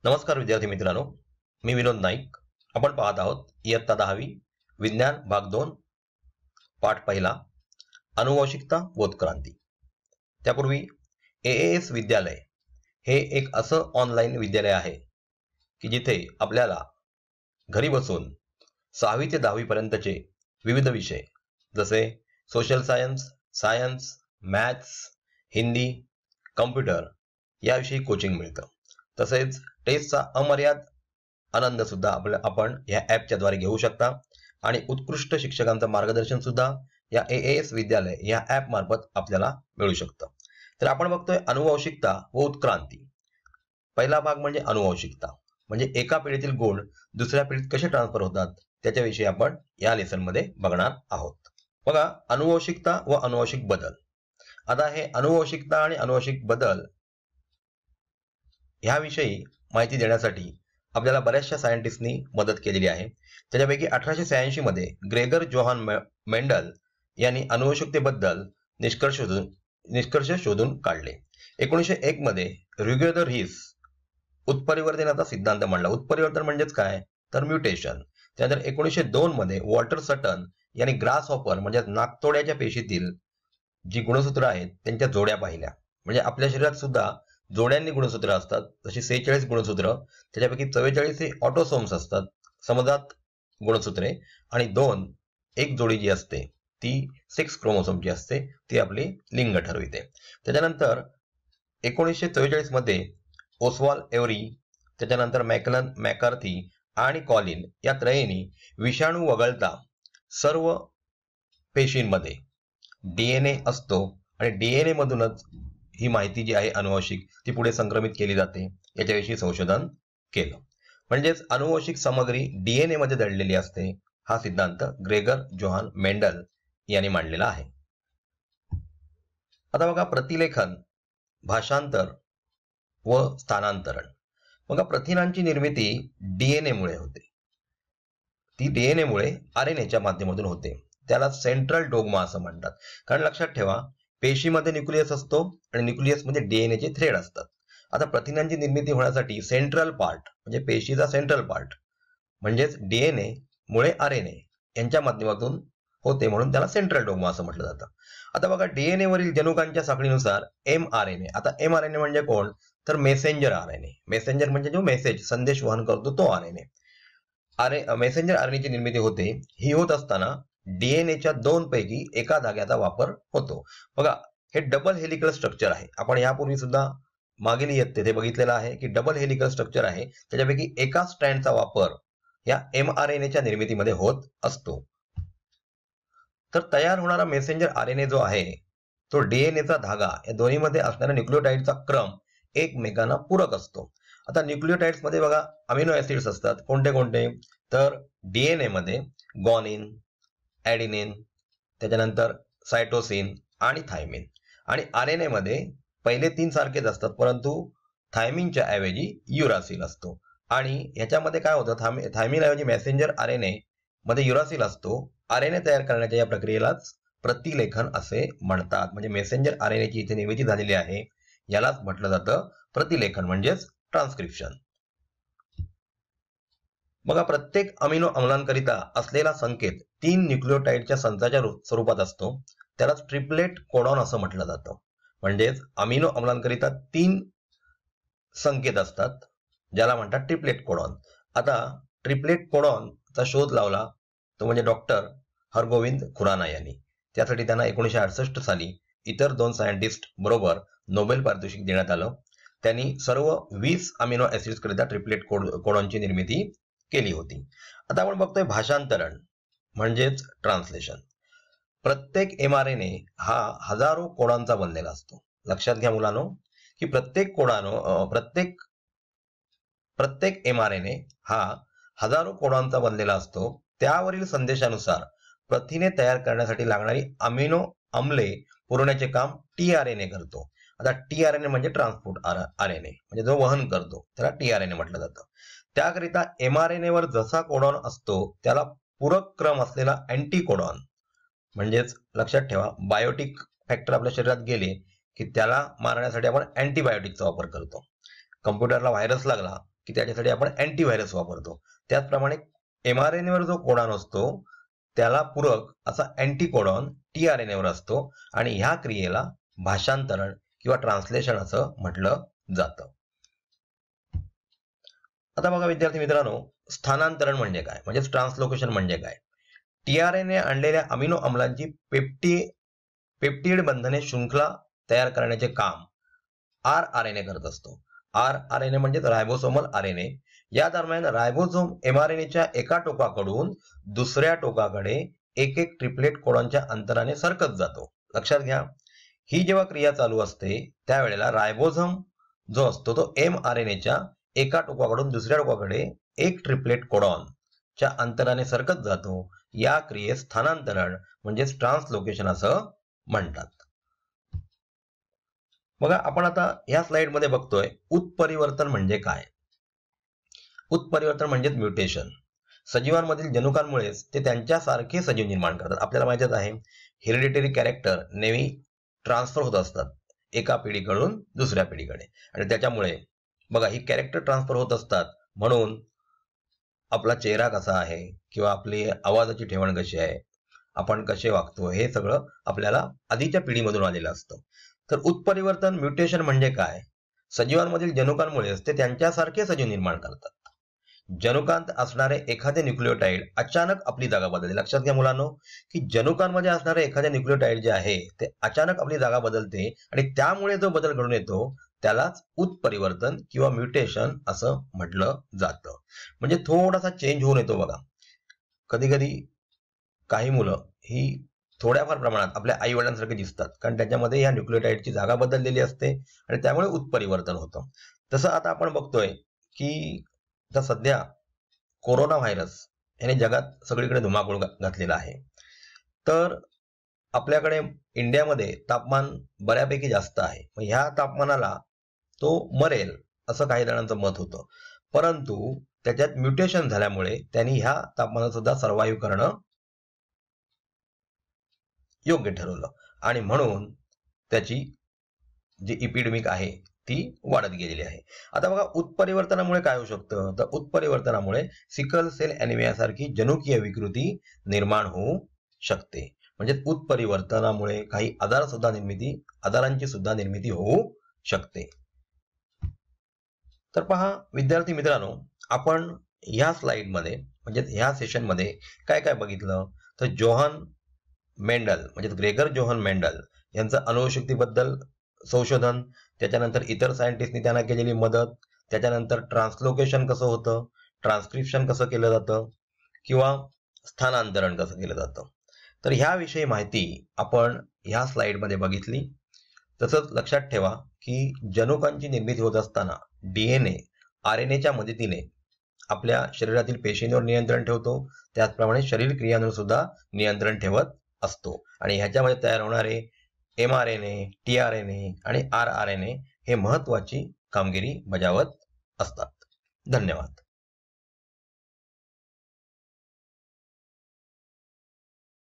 नमस्कार विद्यार्थी मित्रांनो, मी विनोद नाईक. आपण पाहत आहोत इयत्ता 10वी विज्ञान भाग 2 पाठ पहिला अनुवंशिकता व उत्क्रांती. त्यापूर्वी AAS विद्यालय हे एक असं ऑनलाईन विद्यालय आहे की जिथे आपल्याला घरी बसून 6वी ते 10वी पर्यंतचे विविध विषय जसे social science, science, maths, Hindi, computer याविषयी कोचिंग मिळतं. तसेच टेस्टचा अमर्याद आनंद सुद्धा आपण या ॲपच्या द्वारे घेऊ शकता आणि उत्कृष्ट शिक्षकांचं मार्गदर्शन सुद्धा या AAS विद्यालय या ॲप मार्फत आपल्याला मिळू शकतं. तर आपण बघतोय अनुवंशिकता व उत्क्रांती. पहिला भाग म्हणजे अनुवंशिकता, म्हणजे एका पिढीतील गुण दुसऱ्या पिढीत कसे ट्रान्सफर होतात त्याच्याविषयी आपण या लेसन मध्ये बघणार आहोत. बघा, अनुवंशिकता व अनुवंशिक बदल. आता हे अनुवंशिकता आणि अनुवंशिक बदल ह्याविषयी माहिती देण्यासाठी आपल्याला बऱ्याचशा सायंटिस्टनी मदत केलेली आहे. त्याच्यापैकी 1886 मध्ये ग्रेगर जोहान मेंडल यांनी अनुवंशिकतेबद्दल निष्कर्ष शोधून काढले. 1901 मध्ये र्युगेर रीस उत्परिवर्तनाचा सिद्धांत मांडला. उत्परिवर्तन म्हणजेच काय, तर म्युटेशन. त्यानंतर 1902 मध्ये वॉल्टर सटन यांनी ग्रास हॉपर म्हणजे नाकतोड्याच्या पेशीतील जी गुणसूत्र आहेत त्यांच्या जोड्या पाहिल्या. म्हणजे आपल्या शरीरात सुद्धा जोड्यांनी गुणसूत्र असतात. जशी 46 गुणसूत्र, त्याच्यापैकी 44 हे ऑटोसोम्स असतात, समजात गुणसूत्रे, आणि एक जोडी जी असते ती 6 क्रोमोसोमची असते, ती आपली लिंग ठरविते. त्याच्यानंतर 1944 मध्ये ओस्वाल एव्हरी, त्याच्यानंतर मॅकार्थी आणि कॉलिन या त्रयींनी विषाणू वगळता सर्व पेशींमध्ये DNA असतो आणि DNA मधूनच ही माहिती जी आहे अनुवंशिक ती पुढे संक्रमित केली जाते याच्याविषयी संशोधन केलं. म्हणजेच अनुवंशिक सामग्री DNA मध्ये दडलेली असते. हा सिद्धांत ग्रेगर जोहान मेंडल यांनी मांडलेला आहे. आता बघा, प्रतिलेखन, भाषांतर व स्थानांतरण. बघा, प्रथिनांची निर्मिती DNA मुळे होते. ती DNA मुळे RNAच्या माध्यमातून होते. त्याला सेंट्रल डोग्मा असं म्हणतात. कारण लक्षात ठेवा, पेशीमध्ये न्यूक्लियस असतो आणि न्यूक्लियसमध्ये DNAचे थ्रेड असतात. आता प्रथिनांची निर्मिती होण्यासाठी सेंट्रल पार्ट म्हणजे पेशीचा सेंट्रल पार्ट म्हणजेच DNA मुळे RNA यांच्या माध्यमातून होते, म्हणून त्याला सेंट्रल डोग्मा असं म्हटलं जातं. आता बघा, DNA वरील जनुकांच्या साखळीनुसार mRNA. आता mRNA म्हणजे कोण, तर मेसेंजर RNA. मेसेंजर म्हणजे जो मेसेज संदेश वहन करतो तो RNA. मेसेंजर RNA ची निर्मिती होते. ही होत असताना DNAच्या 2 पैकी एका धाग्याचा वापर होतो. बघा, हे डबल हेलिकल स्ट्रक्चर आहे. आपण यापूर्वी सुद्धा मागील इयत्तेत बघितलेलं आहे की डबल हेलिकल स्ट्रक्चर आहे. त्याच्यापैकी एका स्ट्रँडचा वापर या mRNAच्या निर्मितीमध्ये होत असतो. तर तयार होणारा मेसेंजर RNA जो आहे तो DNAचा धागा या दोन्हीमध्ये असणाऱ्या न्यूक्लियोटाइडचा क्रम एकमेकांना पूरक असतो. आता न्यूक्लियोटाइड्स मध्ये बघा अमिनो ऍसिड्स असतात. कोणते कोणते, तर DNA मध्ये गॉनिन, ॲडिनिन, त्याच्यानंतर सायटोसिन आणि थायमिन. आणि RNA मध्ये पहिले 3 सारखेच असतात, परंतु थायमिनच्या ऐवजी युरासिल असतो. आणि ह्याच्यामध्ये काय होतं, थायमिन ऐवजी मेसेंजर RNA मध्ये युरासिल असतो. RNA तयार करण्याच्या या प्रक्रियेलाच प्रतिलेखन असे म्हणतात. म्हणजे मेसेंजर RNA ची इथे निर्मिती झालेली आहे, यालाच म्हटलं जातं प्रतिलेखन म्हणजेच ट्रान्सक्रिप्शन. बघा, प्रत्येक अमिनो अम्लांकरिता असलेला संकेत 3 न्यूक्लियोटाइडच्या संचाच्या स्वरूपात असतो. त्यालाच ट्रिपलेट कोडॉन असं म्हटलं जातं. म्हणजेच अमिनो अम्लांकरिता 3 संकेत असतात, ज्याला म्हणतात ट्रिपलेट कोडॉन. आता ट्रिपलेट कोडॉनचा शोध लावला तो म्हणजे डॉक्टर हरगोविंद खुराना यांनी. त्यासाठी त्यांना 1968 साली इतर 2 सायंटिस्ट बरोबर नोबेल पारितोषिक देण्यात आलं. त्यांनी सर्व 20 अमिनो ऍसिड्स करिता ट्रिपलेट कोडॉनची निर्मिती केली होती. आता आपण बघतोय भाषांतरण म्हणजेच ट्रान्सलेशन. प्रत्येक mRNA हा हजारो कोडांचा बनलेला असतो. लक्षात घ्या मुलांनो की प्रत्येक mRNA हा हजारो कोडांचा बनलेला असतो. त्यावरील संदेशानुसार प्रथिने तयार करण्यासाठी लागणारी अमिनो आम्ले पुरवण्याचे काम tRNA करतो. आता tRNA म्हणजे ट्रान्सपोर्ट RNA म्हणजे जो वहन करतो त्याला tRNA म्हटलं जातं. त्याकरिता mRNA वर जसा कोडॉन असतो त्याला पूरक क्रम असलेला अँटीकोडॉन म्हणजेच लक्षात ठेवा, बायोटिक फॅक्टर आपल्या शरीरात गेले की त्याला मारण्यासाठी आपण अँटीबायोटिकचा वापर करतो. कम्प्युटरला व्हायरस लागला की त्याच्यासाठी आपण अँटीव्हायरस वापरतो. त्याचप्रमाणे mRNA वर जो कोडॉन असतो त्याला पूरक असा अँटीकोडॉन tRNA वर असतो आणि ह्या क्रियेला भाषांतरण किंवा ट्रान्सलेशन असं म्हटलं जातं. आता बघा विद्यार्थी मित्रांनो, स्थानांतरण म्हणजे काय, म्हणजेच ट्रान्सलोकेशन म्हणजे काय. tRNA आणलेल्या अमिनो अम्लांची पेप्टिड बंधने शृंखला तयार करण्याचे काम rRNA करत असतो. rRNA म्हणजे रायबोसोमल RNA. या दरम्यान रायबोसोम mRNAच्या एका टोकाकडून दुसऱ्या टोकाकडे एक एक ट्रिपलेट कोडॉनच्या अंतराने सरकत जातो. लक्षात घ्या, ही जेव्हा क्रिया चालू असते त्यावेळेला रायबोसोम जो असतो तो mRNAच्या एका टोकाकडून दुसऱ्या टोकाकडे एक ट्रिपलेट कोडॉनच्या अंतराने सरकत जातो. या क्रियेस स्थानांतरण म्हणजेच ट्रान्सलोकेशन असं म्हणतात. बघा आपण आता या स्लाइड मध्ये बघतोय उत्परिवर्तन म्हणजे काय. उत्परिवर्तन म्हणजेच म्युटेशन. सजीवांमधील जनुकांमुळेच ते त्यांच्यासारखे सजीव निर्माण करतात. आपल्याला माहितीच आहे हेरिडिटरी कॅरेक्टर नेहमी ट्रान्सफर होत असतात एका पिढीकडून दुसऱ्या पिढीकडे, आणि त्याच्यामुळे बघा ही कॅरेक्टर ट्रान्सफर होत असतात. म्हणून आपला चेहरा कसा आहे किंवा आपली आवाजाची ठेवण कशी आहे, आपण कसे वागतो, हे सगळं आपल्याला आधीच्या पिढीमधून आलेलं असतं. तर उत्परिवर्तन म्युटेशन म्हणजे काय, सजीवांमधील जनुकांमुळेच ते त्यांच्यासारखे सजीव निर्माण करतात. जनुकांत असणारे एखादे न्यूक्लियोटाइड अचानक आपली जागा बदलते. लक्षात घ्या मुलांनो की जनुकांमध्ये असणारे एखादे न्यूक्लियोटाइड जे आहे ते अचानक आपली जागा बदलते आणि त्यामुळे जो बदल घडून येतो त्यालाच उत्परिवर्तन किंवा म्युटेशन असं म्हटलं जातं. म्हणजे थोडासा चेंज होऊन येतो. बघा कधी कधी काही मुलं ही थोड्याफार प्रमाणात आपल्या आई वडिलांसारखे दिसतात, कारण त्याच्यामध्ये या न्यूक्लियोटाइडची जागा बदललेली असते आणि त्यामुळे उत्परिवर्तन होतं. तसं आता आपण बघतोय की सध्या कोरोना व्हायरस याने जगात सगळीकडे धुमाकूळ घातलेला आहे. तर आपल्याकडे इंडियामध्ये तापमान बऱ्यापैकी जास्त आहे. मग ह्या तापमानाला तो मरेल असं काही जणांचं मत होतं, परंतु त्याच्यात म्युटेशन झाल्यामुळे त्यांनी ह्या तापमानात सुद्धा सर्व्हाइव्ह करणं योग्य ठरवलं आणि म्हणून त्याची जी इपिडेमिक आहे ती वाढत गेलेली आहे. आता बघा उत्परिवर्तनामुळे काय होऊ शकतं, तर उत्परिवर्तनामुळे सिकल सेल ॲनिमिया सारखी जनुकीय विकृती निर्माण होऊ शकते. म्हणजे उत्परिवर्तनामुळे काही आजारांची सुद्धा निर्मिती होऊ शकते. तर पहा विद्यार्थी मित्रांनो, आपण ह्या स्लाइड मध्ये म्हणजे ह्या सेशन मध्ये काय काय बघितलं, तर जोहान मेंडल म्हणजे ग्रेगर जोहान मेंडल यांचं अनुवंशिकतेबद्दल संशोधन, त्याच्यानंतर इतर सायंटिस्टनी त्यांना केलेली मदत, त्याच्यानंतर ट्रान्सलोकेशन कसं होतं, ट्रान्सक्रिप्शन कसं केलं जातं किंवा स्थानांतरण कसं केलं जातं. तर ह्याविषयी माहिती आपण ह्या स्लाइडमध्ये बघितली. तसंच लक्षात ठेवा की जनुकांची निर्मिती होत असताना DNA RNAच्या मदतीने आपल्या शरीरातील पेशींवर नियंत्रण ठेवतो, त्याचप्रमाणे शरीर क्रियांवर सुद्धा नियंत्रण ठेवत असतो आणि ह्याच्यामध्ये तयार होणारे mRNA, tRNA आणि rRNA हे महत्वाची कामगिरी बजावत असतात. धन्यवाद.